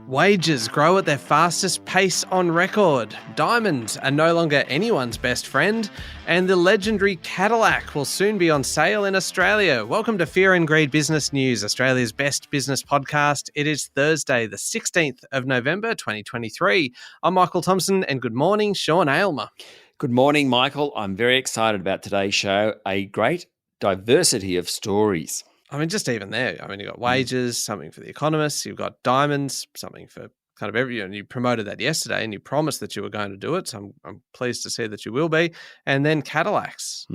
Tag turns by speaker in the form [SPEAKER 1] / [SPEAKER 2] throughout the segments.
[SPEAKER 1] Wages grow at their fastest pace on record. Diamonds are no longer anyone's best friend. And the legendary Cadillac will soon be on sale in Australia. Welcome to Fear and Greed Business News, Australia's best business podcast. It is Thursday, the 16th of November, 2023. I'm Michael Thompson, and good morning, Sean Aylmer.
[SPEAKER 2] Good morning, Michael. I'm very excited about today's show. A great diversity of stories.
[SPEAKER 1] I mean, just even there, you've got wages, something for the economists, you've got diamonds, something for kind of everyone. You promoted that yesterday and you promised that you were going to do it. So I'm pleased to see that you will be. And then Cadillacs.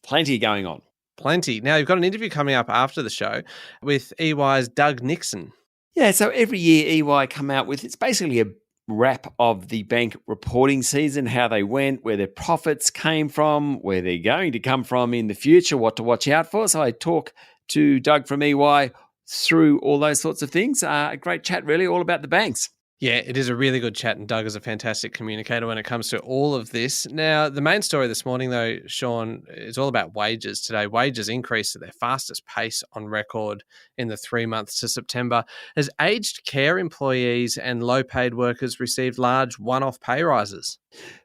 [SPEAKER 2] Plenty going on.
[SPEAKER 1] Plenty. Now, you've got an interview coming up after the show with EY's Doug Nixon.
[SPEAKER 2] Yeah, so every year EY come out with, it's basically a wrap of the bank reporting season, how they went, where their profits came from, where they're going to come from in the future, what to watch out for. So I talk to Doug from EY through all those sorts of things. A great chat, really, all about the banks.
[SPEAKER 1] Yeah, it is a really good chat, and Doug is a fantastic communicator when it comes to all of this. Now, the main story this morning, though, Sean, is all about wages today. Wages increased at their fastest pace on record in the 3 months to September, as aged care employees and low-paid workers received large one-off pay rises.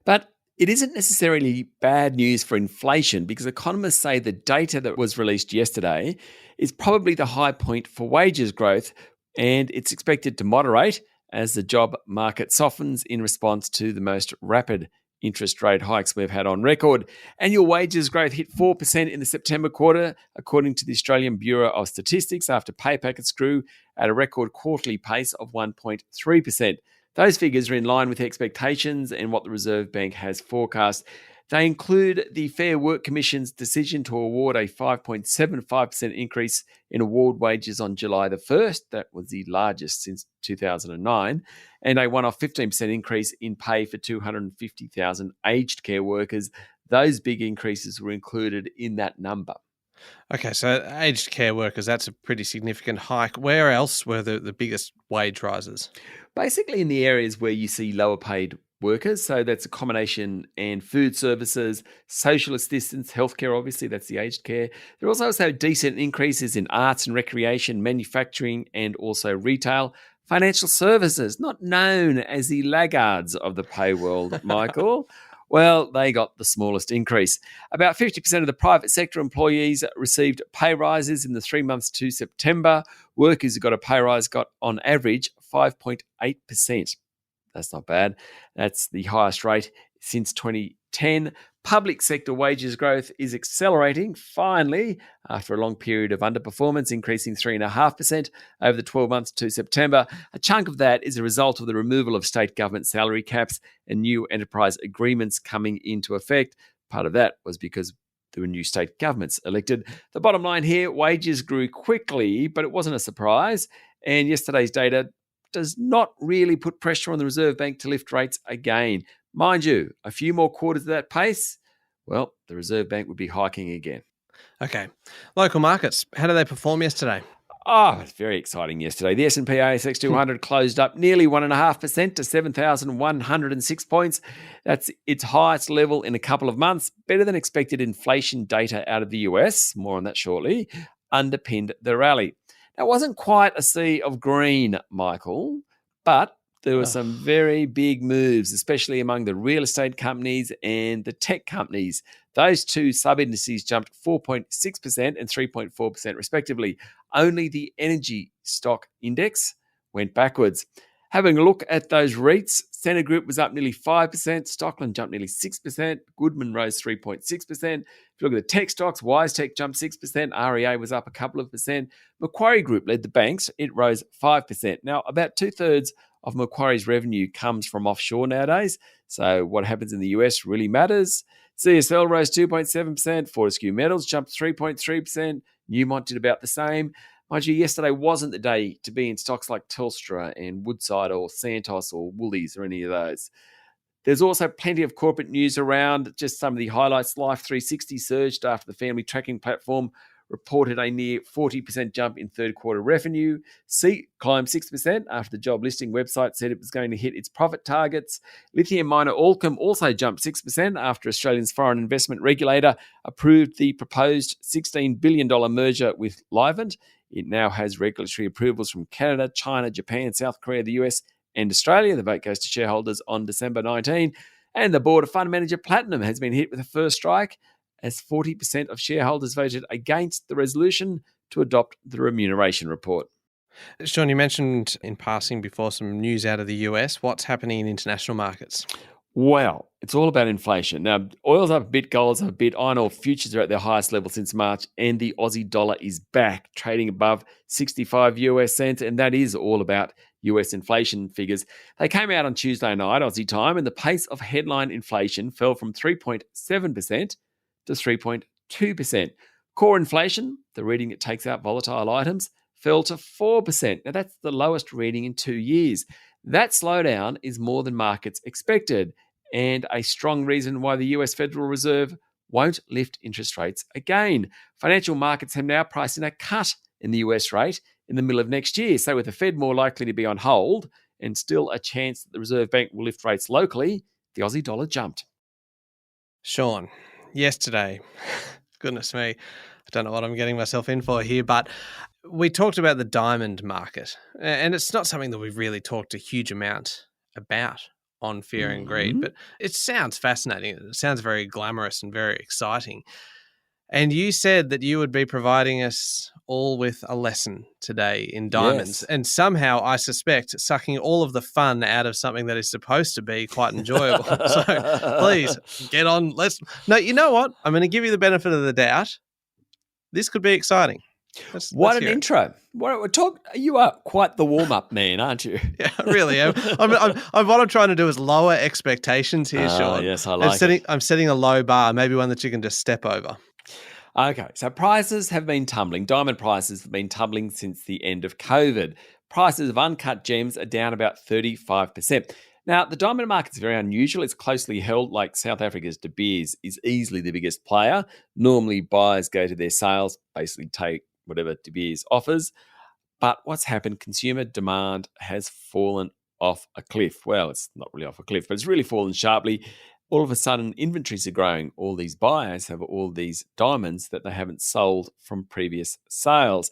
[SPEAKER 2] But it isn't necessarily bad news for inflation, because economists say the data that was released yesterday is probably the high point for wages growth, and it's expected to moderate as the job market softens in response to the most rapid interest rate hikes we've had on record. Annual wages growth hit 4% in the September quarter, according to the Australian Bureau of Statistics, after pay packets grew at a record quarterly pace of 1.3%. Those figures are in line with expectations and what the Reserve Bank has forecast. They include the Fair Work Commission's decision to award a 5.75% increase in award wages on July the 1st. That was the largest since 2009. And a one-off 15% increase in pay for 250,000 aged care workers. Those big increases were included in that number.
[SPEAKER 1] Okay, so aged care workers, that's a pretty significant hike. Where else were the biggest wage rises?
[SPEAKER 2] Basically in the areas where you see lower paid workers. So that's accommodation and food services, social assistance, healthcare, obviously, that's the aged care. There are also decent increases in arts and recreation, manufacturing, and also retail. Financial services, not known as the laggards of the pay world, Michael. Well, they got the smallest increase. About 50% of the private sector employees received pay rises in the 3 months to September. Workers who got a pay rise got, on average, 5.8%. That's not bad. That's the highest rate since 2010. Public sector wages growth is accelerating, finally, after a long period of underperformance, increasing 3.5% over the 12 months to September. A chunk of that is a result of the removal of state government salary caps and new enterprise agreements coming into effect. Part of that was because there were new state governments elected. The bottom line here, wages grew quickly, but it wasn't a surprise. And yesterday's data does not really put pressure on the Reserve Bank to lift rates again. Mind you, a few more quarters at that pace, well, the Reserve Bank would be hiking again.
[SPEAKER 1] Okay. Local markets, how did they perform yesterday?
[SPEAKER 2] Oh, it's very exciting yesterday. The S&P ASX 200 closed up nearly 1.5% to 7,106 points. That's its highest level in a couple of months. Better than expected inflation data out of the US, more on that shortly, underpinned the rally. Now, it wasn't quite a sea of green, Michael, but there were some very big moves, especially among the real estate companies and the tech companies. Those two sub-indices jumped 4.6% and 3.4% respectively. Only the energy stock index went backwards. Having a look at those REITs, Scentre Group was up nearly 5%, Stockland jumped nearly 6%, Goodman rose 3.6%. If you look at the tech stocks, WiseTech jumped 6%, REA was up a couple of percent. Macquarie Group led the banks, it rose 5%. Now, about 2/3 of Macquarie's revenue comes from offshore nowadays, so what happens in the US really matters. CSL rose 2.7%, Fortescue Metals jumped 3.3%, Newmont did about the same. Mind you, yesterday wasn't the day to be in stocks like Telstra and Woodside or Santos or Woolies or any of those. There's also plenty of corporate news around. Just some of the highlights. Life360 surged after the family tracking platform reported a near 40% jump in third quarter revenue. Seek climbed 6% after the job listing website said it was going to hit its profit targets. Lithium miner Allkem also jumped 6% after Australia's foreign investment regulator approved the proposed $16 billion merger with Livent It now has regulatory approvals from Canada, China, Japan, South Korea, the US, and Australia. The vote goes to shareholders on December 19. And the board of fund manager Platinum has been hit with a first strike as 40% of shareholders voted against the resolution to adopt the remuneration report.
[SPEAKER 1] Sean, you mentioned in passing before some news out of the US. What's happening in international markets?
[SPEAKER 2] Well, it's all about inflation. Now, oil's up a bit, gold's up a bit, iron ore futures are at their highest level since March, and the Aussie dollar is back, trading above 65 US cents, and that is all about US inflation figures. They came out on Tuesday night, Aussie time, and the pace of headline inflation fell from 3.7% to 3.2%. Core inflation, the reading it takes out volatile items, fell to 4%. Now, that's the lowest reading in 2 years. That slowdown is more than markets expected, and a strong reason why the US Federal Reserve won't lift interest rates again. Financial markets have now priced in a cut in the US rate in the middle of next year. So with the Fed more likely to be on hold and still a chance that the Reserve Bank will lift rates locally, the Aussie dollar jumped.
[SPEAKER 1] Sean, yesterday, goodness me, I don't know what I'm getting myself in for here, but we talked about the diamond market, and it's not something that we've really talked a huge amount about on Fear and Greed, but it sounds fascinating. It sounds very glamorous and very exciting. And you said that you would be providing us all with a lesson today in diamonds.
[SPEAKER 2] Yes.
[SPEAKER 1] And somehow, I suspect, sucking all of the fun out of something that is supposed to be quite enjoyable. So please, get on. No, you know what? I'm going to give you the benefit of the doubt. This could be exciting.
[SPEAKER 2] What an intro. You are quite the warm-up man, aren't you?
[SPEAKER 1] Yeah, I really am. What I'm trying to do is lower expectations here, Sean.
[SPEAKER 2] Yes, I like it.
[SPEAKER 1] I'm setting a low bar, maybe one that you can just step over.
[SPEAKER 2] Okay, so prices have been tumbling. Diamond prices have been tumbling since the end of COVID. Prices of uncut gems are down about 35%. Now, the diamond market is very unusual. It's closely held, like South Africa's De Beers is easily the biggest player. Normally, buyers go to their sales, basically take whatever De Beers offers. But what's happened? Consumer demand has fallen off a cliff. Well, it's not really off a cliff, but it's really fallen sharply. All of a sudden, inventories are growing. All these buyers have all these diamonds that they haven't sold from previous sales.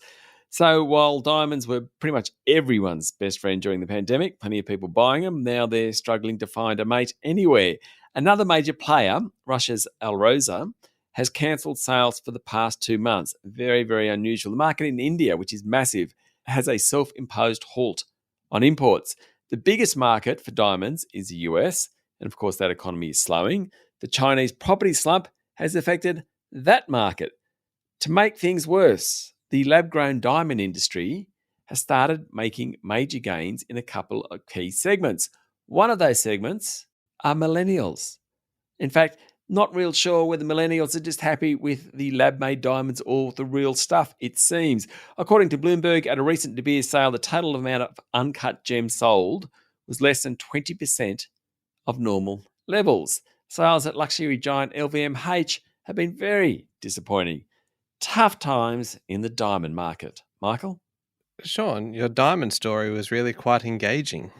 [SPEAKER 2] So while diamonds were pretty much everyone's best friend during the pandemic, plenty of people buying them, now they're struggling to find a mate anywhere. Another major player, Russia's Alrosa, has cancelled sales for the past 2 months. Very, very unusual. The market in India, which is massive, has a self-imposed halt on imports. The biggest market for diamonds is the US, and of course that economy is slowing. The Chinese property slump has affected that market. To make things worse, the lab-grown diamond industry has started making major gains in a couple of key segments. One of those segments are millennials. In fact, not real sure whether millennials are just happy with the lab-made diamonds or the real stuff, it seems. According to Bloomberg, at a recent De Beers sale, the total amount of uncut gems sold was less than 20% of normal levels. Sales at luxury giant LVMH have been very disappointing. Tough times in the diamond market. Michael?
[SPEAKER 1] Sean, your diamond story was really quite engaging.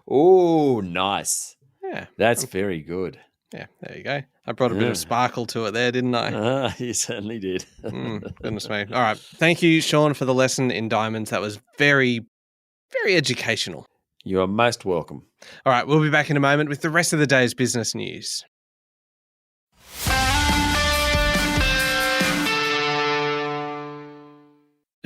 [SPEAKER 2] Oh, nice.
[SPEAKER 1] Yeah.
[SPEAKER 2] That's very good.
[SPEAKER 1] Yeah, there you go. I brought a bit of sparkle to it there, didn't I?
[SPEAKER 2] You certainly did.
[SPEAKER 1] Goodness me. All right. Thank you, Sean, for the lesson in diamonds. That was very, very educational.
[SPEAKER 2] You are most welcome.
[SPEAKER 1] All right. We'll be back in a moment with the rest of the day's business news.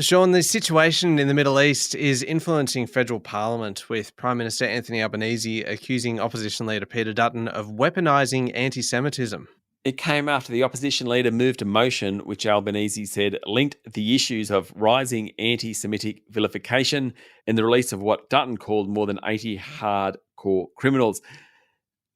[SPEAKER 1] Sean, the situation in the Middle East is influencing federal parliament, with Prime Minister Anthony Albanese accusing opposition leader Peter Dutton of weaponising anti-Semitism.
[SPEAKER 2] It came after the opposition leader moved a motion which Albanese said linked the issues of rising anti-Semitic vilification and the release of what Dutton called more than 80 hardcore criminals.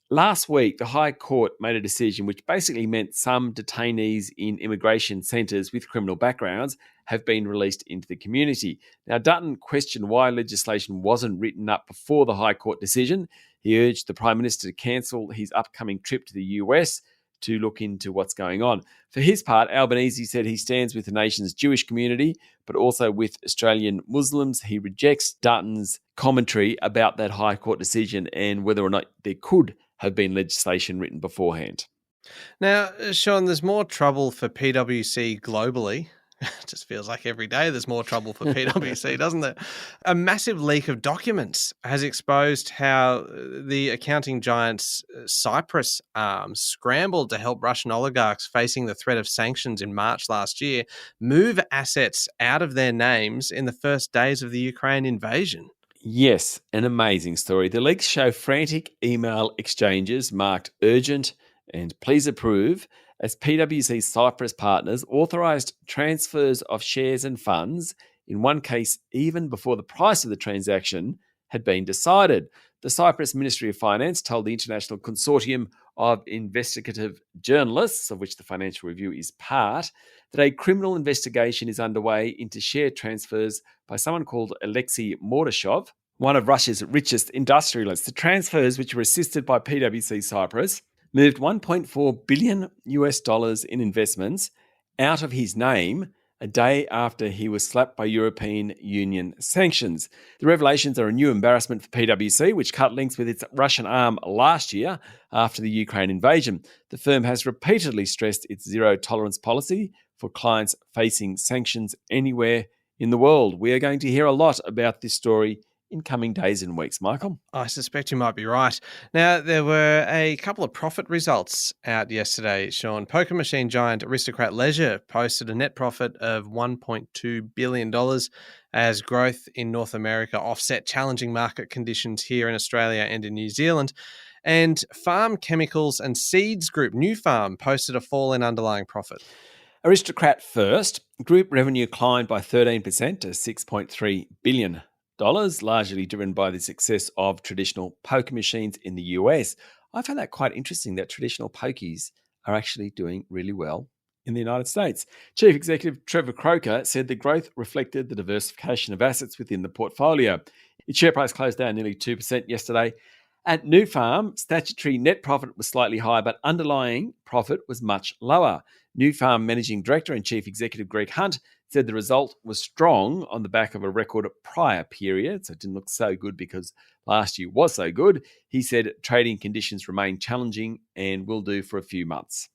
[SPEAKER 2] Last week, the High Court made a decision which basically meant some detainees in immigration centres with criminal backgrounds have been released into the community. Now, Dutton questioned why legislation wasn't written up before the High Court decision. He urged the Prime Minister to cancel his upcoming trip to the US to look into what's going on. For his part, Albanese said he stands with the nation's Jewish community, but also with Australian Muslims. He rejects Dutton's commentary about that High Court decision and whether or not there could have been legislation written beforehand.
[SPEAKER 1] Now, Sean, there's more trouble for PwC globally It just feels like every day there's more trouble for PwC, doesn't there? A massive leak of documents has exposed how the accounting giant's Cyprus arm scrambled to help Russian oligarchs facing the threat of sanctions in March last year move assets out of their names in the first days of the Ukraine invasion.
[SPEAKER 2] Yes, an amazing story. The leaks show frantic email exchanges marked urgent and please approve as PwC Cyprus partners authorised transfers of shares and funds, in one case even before the price of the transaction had been decided. The Cyprus Ministry of Finance told the International Consortium of Investigative Journalists, of which the Financial Review is part, that a criminal investigation is underway into share transfers by someone called Alexei Mordashov, one of Russia's richest industrialists. The transfers, which were assisted by PwC Cyprus, moved $1.4 billion in investments out of his name a day after he was slapped by European Union sanctions. The revelations are a new embarrassment for PwC, which cut links with its Russian arm last year after the Ukraine invasion. The firm has repeatedly stressed its zero-tolerance policy for clients facing sanctions anywhere in the world. We are going to hear a lot about this story in coming days and weeks, Michael.
[SPEAKER 1] I suspect you might be right. Now, there were a couple of profit results out yesterday, Sean. Poker machine giant Aristocrat Leisure posted a net profit of $1.2 billion as growth in North America offset challenging market conditions here in Australia and in New Zealand. And Farm Chemicals and Seeds Group, New Farm, posted a fall in underlying profit.
[SPEAKER 2] Aristocrat first. Group revenue climbed by 13% to $6.3 billion. Largely driven by the success of traditional poker machines in the US. I found that quite interesting that traditional pokies are actually doing really well in the United States. Chief Executive Trevor Croker said the growth reflected the diversification of assets within the portfolio. Its share price closed down nearly 2% yesterday. At New Farm, statutory net profit was slightly higher, but underlying profit was much lower. New Farm Managing Director and Chief Executive Greg Hunt said the result was strong on the back of a record prior period. So it didn't look so good because last year was so good. He said trading conditions remain challenging and will do for a few months.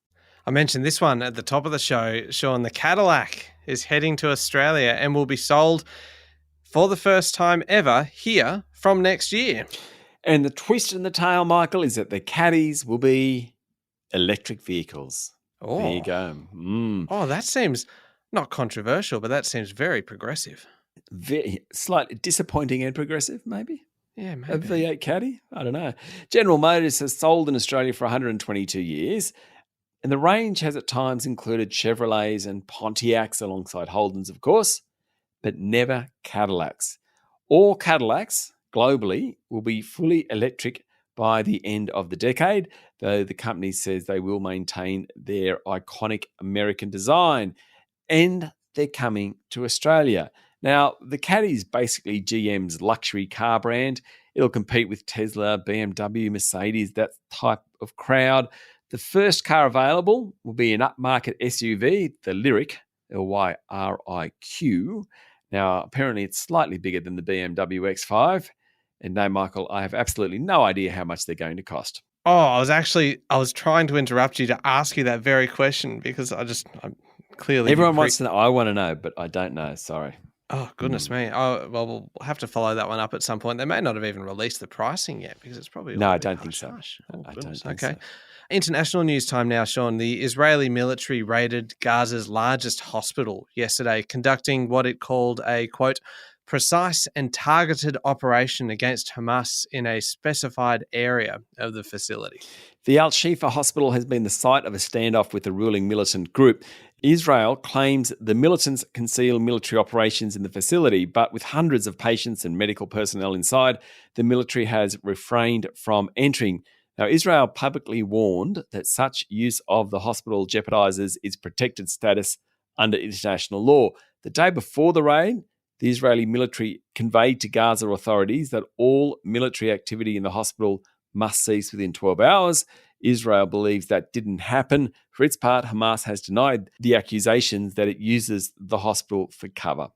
[SPEAKER 1] I mentioned this one at the top of the show, Sean. The Cadillac is heading to Australia and will be sold for the first time ever here from next year.
[SPEAKER 2] And the twist in the tail, Michael, is that the Caddies will be electric vehicles.
[SPEAKER 1] Oh.
[SPEAKER 2] There you go.
[SPEAKER 1] Oh, that seems not controversial, but that seems very progressive.
[SPEAKER 2] Very slightly disappointing and progressive, maybe.
[SPEAKER 1] Yeah, maybe.
[SPEAKER 2] A V8 Caddy? I don't know. General Motors has sold in Australia for 122 years, and the range has at times included Chevrolets and Pontiacs alongside Holdens, of course, but never Cadillacs. All Cadillacs globally will be fully electric by the end of the decade, though the company says they will maintain their iconic American design. And they're coming to Australia. Now, the Caddy is basically GM's luxury car brand. It'll compete with Tesla, BMW, Mercedes, that type of crowd. The first car available will be an upmarket SUV, the Lyriq, Lyriq. Now, apparently it's slightly bigger than the BMW X5. And no, Michael, I have absolutely no idea how much they're going to cost.
[SPEAKER 1] Oh, I was trying to interrupt you to ask you that very question because I'm clearly...
[SPEAKER 2] Everyone wants to know. I want to know, but I don't know. Sorry.
[SPEAKER 1] Oh, goodness me. Oh, well, we'll have to follow that one up at some point. They may not have even released the pricing yet because it's probably...
[SPEAKER 2] No, I don't think so.
[SPEAKER 1] Oh,
[SPEAKER 2] I don't think
[SPEAKER 1] okay.
[SPEAKER 2] so.
[SPEAKER 1] International news time now, Sean. The Israeli military raided Gaza's largest hospital yesterday, conducting what it called a, quote, precise and targeted operation against Hamas in a specified area of the facility.
[SPEAKER 2] The Al-Shifa hospital has been the site of a standoff with the ruling militant group. Israel claims the militants conceal military operations in the facility, but with hundreds of patients and medical personnel inside, the military has refrained from entering. Now, Israel publicly warned that such use of the hospital jeopardizes its protected status under international law. The day before the raid, the Israeli military conveyed to Gaza authorities that all military activity in the hospital must cease within 12 hours. Israel believes that didn't happen. For its part, Hamas has denied the accusations that it uses the hospital for cover.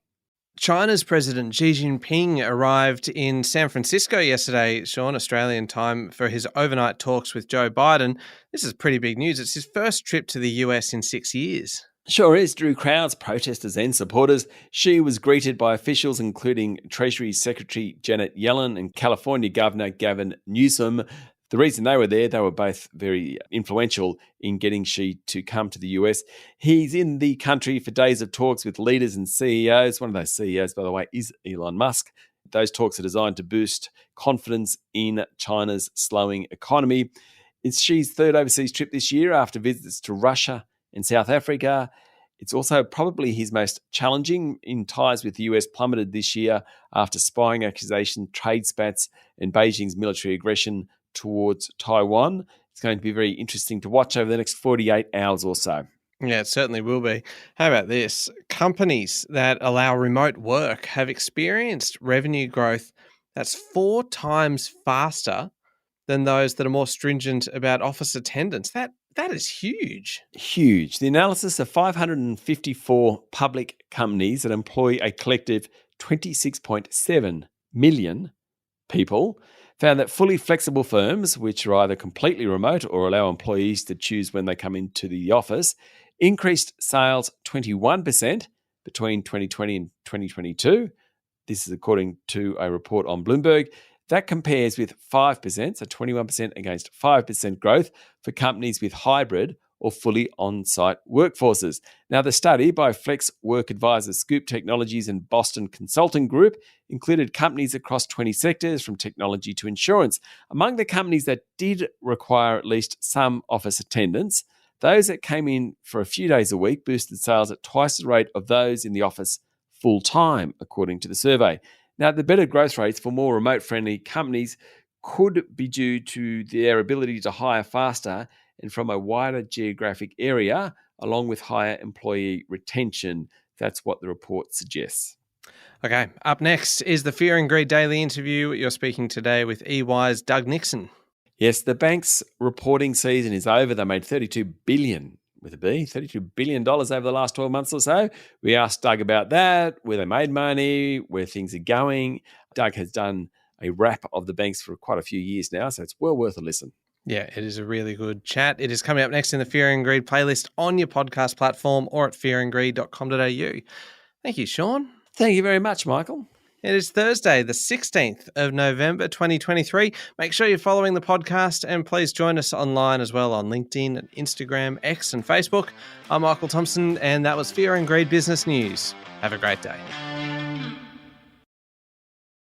[SPEAKER 1] China's President Xi Jinping arrived in San Francisco yesterday, Sean, Australian time, for his overnight talks with Joe Biden. This is pretty big news. It's his first trip to the US in 6 years.
[SPEAKER 2] Sure is, drew crowds, protesters and supporters. She was greeted by officials including Treasury Secretary Janet Yellen and California Governor Gavin Newsom. The reason they were there, they were both very influential in getting Xi to come to the US. He's in the country for days of talks with leaders and CEOs. One of those CEOs, by the way, is Elon Musk. Those talks are designed to boost confidence in China's slowing economy. It's Xi's third overseas trip this year after visits to Russia and South Africa. It's also probably his most challenging, in ties with the US plummeted this year after spying accusations, trade spats, and Beijing's military aggression towards Taiwan. It's going to be very interesting to watch over the next 48 hours or so.
[SPEAKER 1] Yeah, it certainly will be. How about this? Companies that allow remote work have experienced revenue growth that's 4 times faster than those that are more stringent about office attendance. That is huge.
[SPEAKER 2] Huge. The analysis of 554 public companies that employ a collective 26.7 million people found that fully flexible firms, which are either completely remote or allow employees to choose when they come into the office, increased sales 21% between 2020 and 2022. This is according to a report on Bloomberg. That compares with 5%, so 21% against 5% growth for companies with hybrid or fully on-site workforces. Now, the study by Flex Work Advisors, Scoop Technologies and Boston Consulting Group included companies across 20 sectors from technology to insurance. Among the companies that did require at least some office attendance, those that came in for a few days a week boosted sales at twice the rate of those in the office full-time, according to the survey. Now, the better growth rates for more remote-friendly companies could be due to their ability to hire faster and from a wider geographic area, along with higher employee retention. That's what the report suggests.
[SPEAKER 1] Okay, up next is the Fear and Greed Daily interview. You're speaking today with EY's Doug Nixon.
[SPEAKER 2] Yes, the bank's reporting season is over. They made $32 billion over the last 12 months or so. We asked Doug about that, where they made money, where things are going. Doug has done a wrap of the banks for quite a few years now, so it's well worth a listen.
[SPEAKER 1] Yeah, it is a really good chat. It is coming up next in the Fear and Greed playlist on your podcast platform or at fearandgreed.com.au. Thank you, Sean.
[SPEAKER 2] Thank you very much, Michael.
[SPEAKER 1] It is Thursday, the 16th of November, 2023. Make sure you're following the podcast and please join us online as well on LinkedIn and Instagram, X and Facebook. I'm Michael Thompson and that was Fear and Greed Business News. Have a great day.